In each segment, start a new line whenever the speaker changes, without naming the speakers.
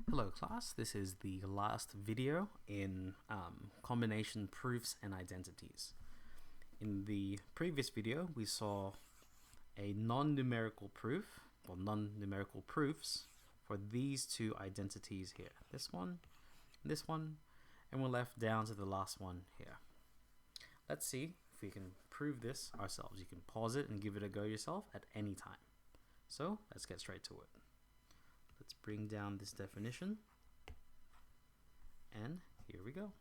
Hello class, this is the last video in combination proofs and identities. In the previous video we saw a non-numerical proof, or non-numerical proofs for these two identities here. This one, and we're left down to the last one here. Let's see if we can prove this ourselves. You can pause it and give it a go yourself at any time. So let's get straight to it. Let's bring down this definition, and here we go.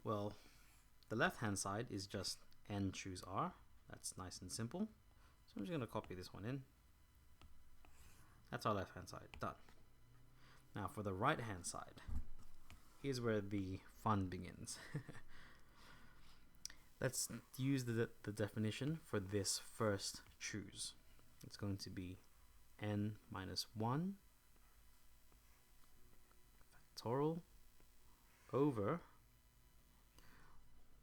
Well, the left hand side is just n choose r. That's nice and simple. So I'm just going to copy this one in. That's our left hand side, done. Now for the right hand side, here's where the fun begins. Let's use the definition for this first choose. It's going to be n minus 1 factorial over,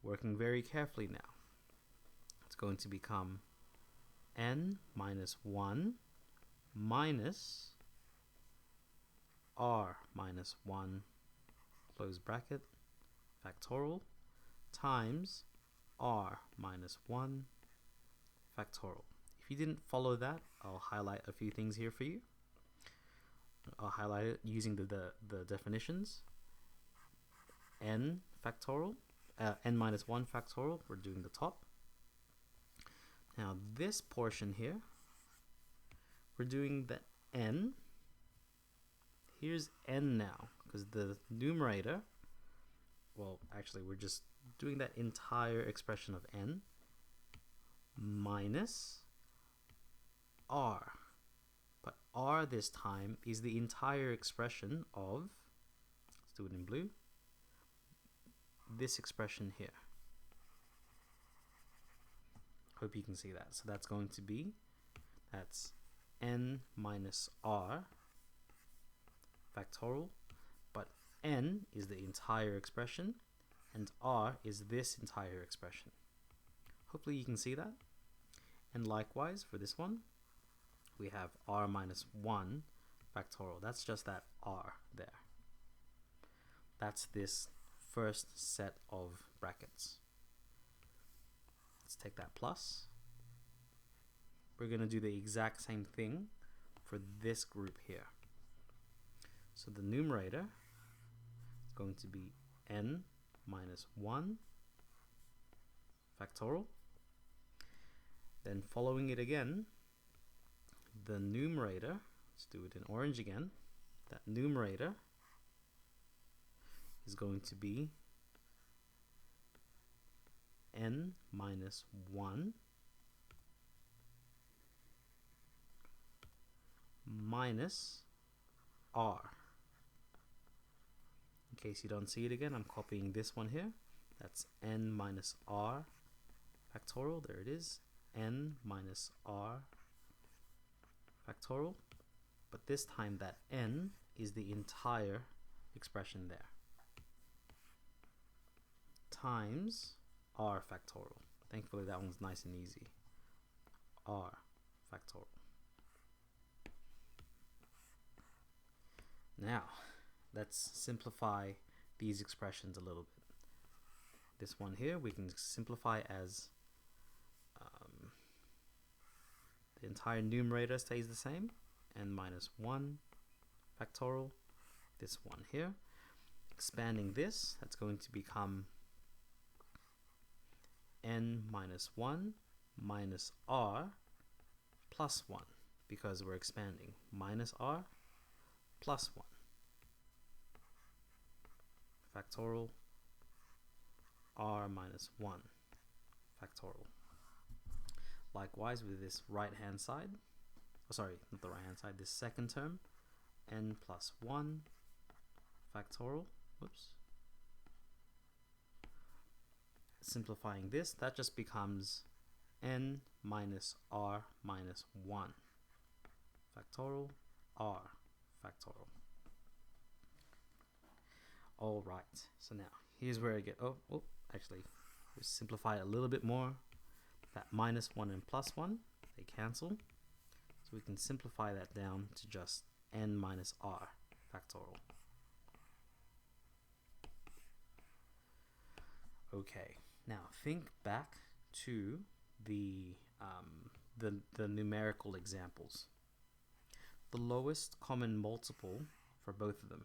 working very carefully now, it's going to become n minus 1 minus r minus 1 close bracket factorial times r minus 1 factorial. If you didn't follow that, I'll highlight a few things here for you. I'll highlight it using the definitions. N factorial, n minus 1 factorial, we're doing the top. Now this portion here, we're doing the n. Here's n now, because the numerator, well actually we're just doing that entire expression of n minus r, but r this time is the entire expression of, let's do it in blue, this expression here. Hope you can see that. So that's going to be, that's n minus r factorial, but n is the entire expression and r is this entire expression. Hopefully you can see that. And likewise for this one, we have r minus 1 factorial. That's just that r there. That's this first set of brackets. Let's take that plus. We're going to do the exact same thing for this group here. So the numerator is going to be n minus 1 factorial. Then following it again, the numerator, let's do it in orange again, that numerator is going to be n minus 1 minus r. In case you don't see it again, I'm copying this one here. That's n minus r factorial, there it is, n minus r factorial, but this time that n is the entire expression there, times r factorial. Thankfully that one's nice and easy. R factorial. Now let's simplify these expressions a little bit. This one here we can simplify as the entire numerator stays the same, n minus 1 factorial, this one here. Expanding this, that's going to become n minus 1 minus r plus 1, because we're expanding, minus r plus 1 factorial r minus 1 factorial. Likewise with this right hand side, oh sorry, not the right hand side, this second term, n plus 1 factorial, whoops. Simplifying this, that just becomes n minus r minus 1 factorial r factorial. Alright, so now here's where I get, actually we simplify it a little bit more. That minus 1 and plus 1, they cancel. So we can simplify that down to just n minus r factorial. Okay, now think back to the numerical examples. The lowest common multiple for both of them.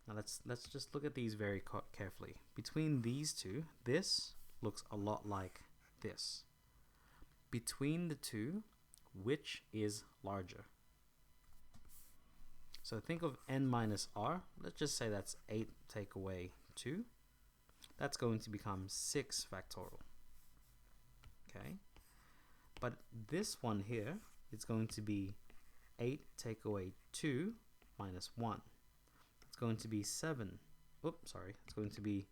Now let's just look at these very carefully. Between these two, this looks a lot like this. Between the two, which is larger? So think of n minus r. Let's just say that's 8 take away 2. That's going to become 6 factorial. Okay? But this one here is going to be 8 take away 2 minus 1. It's going to be 7. Oops, sorry. It's going to be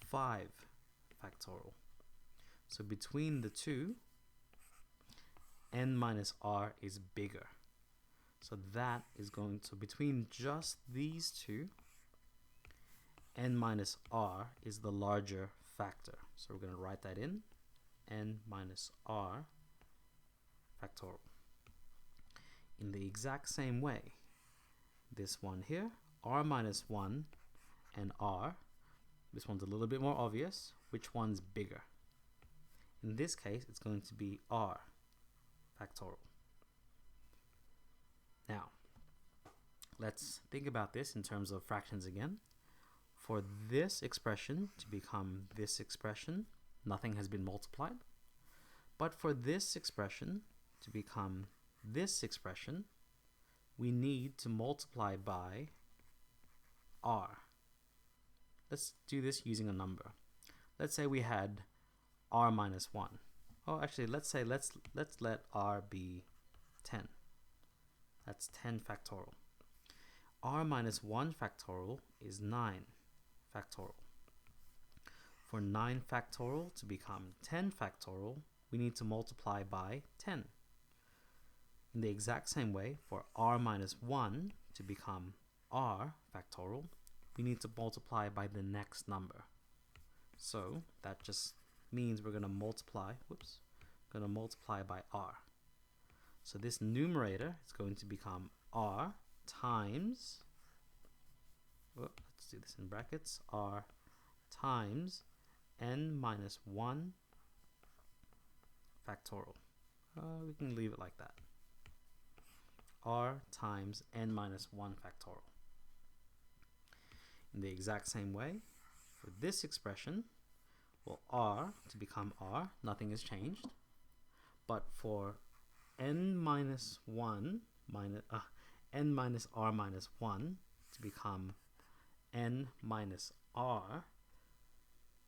5 factorial. So between the two, n minus r is bigger. So that is going to, between just these two, n minus r is the larger factor. So we're going to write that in, n minus r factorial. In the exact same way, this one here, r minus 1 and r, this one's a little bit more obvious. Which one's bigger? In this case, it's going to be r factorial. Now, let's think about this in terms of fractions again. For this expression to become this expression, nothing has been multiplied. But for this expression to become this expression, we need to multiply by r. Let's do this using a number. Let's say we had r minus 1. Oh, actually, let's let r be 10. That's 10 factorial. R minus 1 factorial is 9 factorial. For 9 factorial to become 10 factorial, we need to multiply by 10. In the exact same way, for r minus 1 to become r factorial, we need to multiply by the next number. So that just means we're going to multiply, by r. So this numerator is going to become r times, let's do this in brackets, r times n minus 1 factorial. We can leave it like that. R times n minus 1 factorial. In the exact same way, for this expression, well, r to become r, nothing has changed. But for n minus r minus 1 to become n minus r,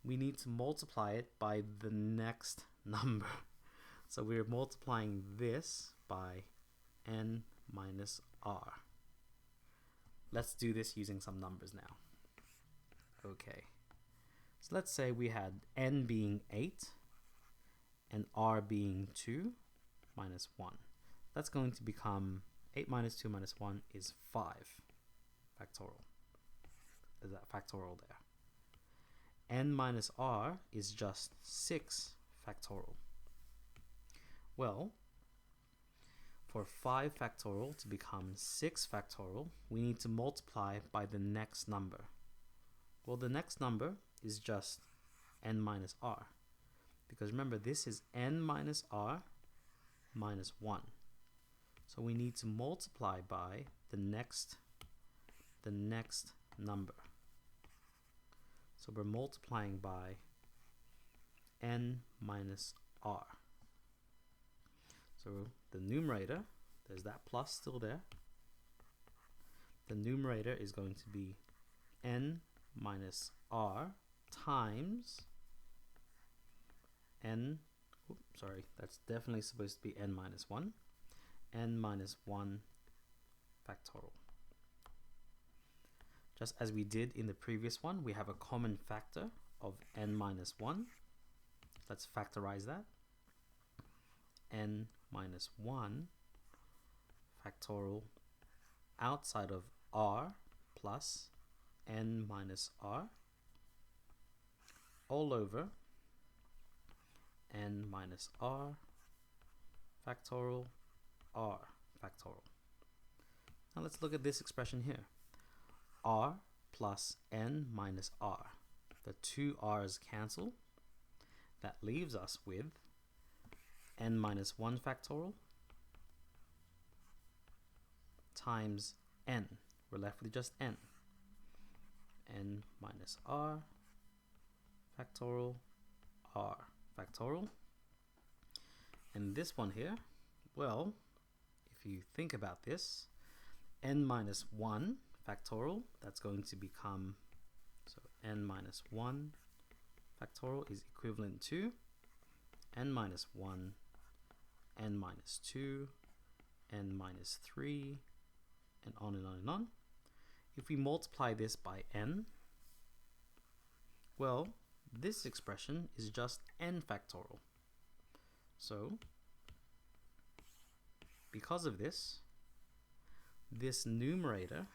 we need to multiply it by the next number. So we're multiplying this by n minus r. Let's do this using some numbers now. Okay, so let's say we had n being 8 and r being 2 minus 1. That's going to become 8 minus 2 minus 1 is 5 factorial. Is that factorial there? N minus r is just 6 factorial. Well, for 5 factorial to become 6 factorial, we need to multiply by the next number. Well, the next number is just n minus r. Because remember, this is n minus r minus 1. So we need to multiply by the next number. So we're multiplying by n minus r. So the numerator, there's that plus still there. The numerator is going to be n minus r times n, that's definitely supposed to be n minus 1, n minus 1 factorial. Just as we did in the previous one, we have a common factor of n minus 1. Let's factorize that. N minus 1 factorial outside of r plus n minus r all over n minus r factorial r factorial. Now let's look at this expression here. R plus n minus r. The two r's cancel. That leaves us with n minus 1 factorial times n. We're left with just n. N minus r factorial r factorial. And this one here, well, if you think about this, n minus 1 factorial, that's going to become, so n minus 1 factorial is equivalent to n minus 1, n minus 2, n minus 3, and on and on and on. If we multiply this by n, well, this expression is just n factorial. So, because of this, this numerator,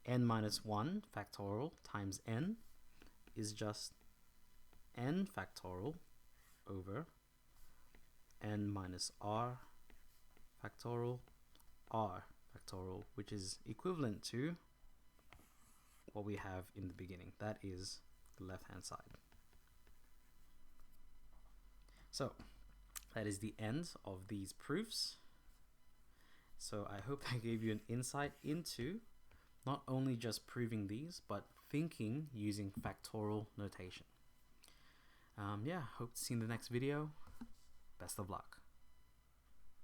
n minus 1 factorial times n, is just n factorial over n minus r factorial r factorial, which is equivalent to what we have in the beginning. That is the left-hand side. So that is the end of these proofs. So I hope I gave you an insight into not only just proving these, but thinking using factorial notation. Yeah, hope to see you in the next video. Best of luck.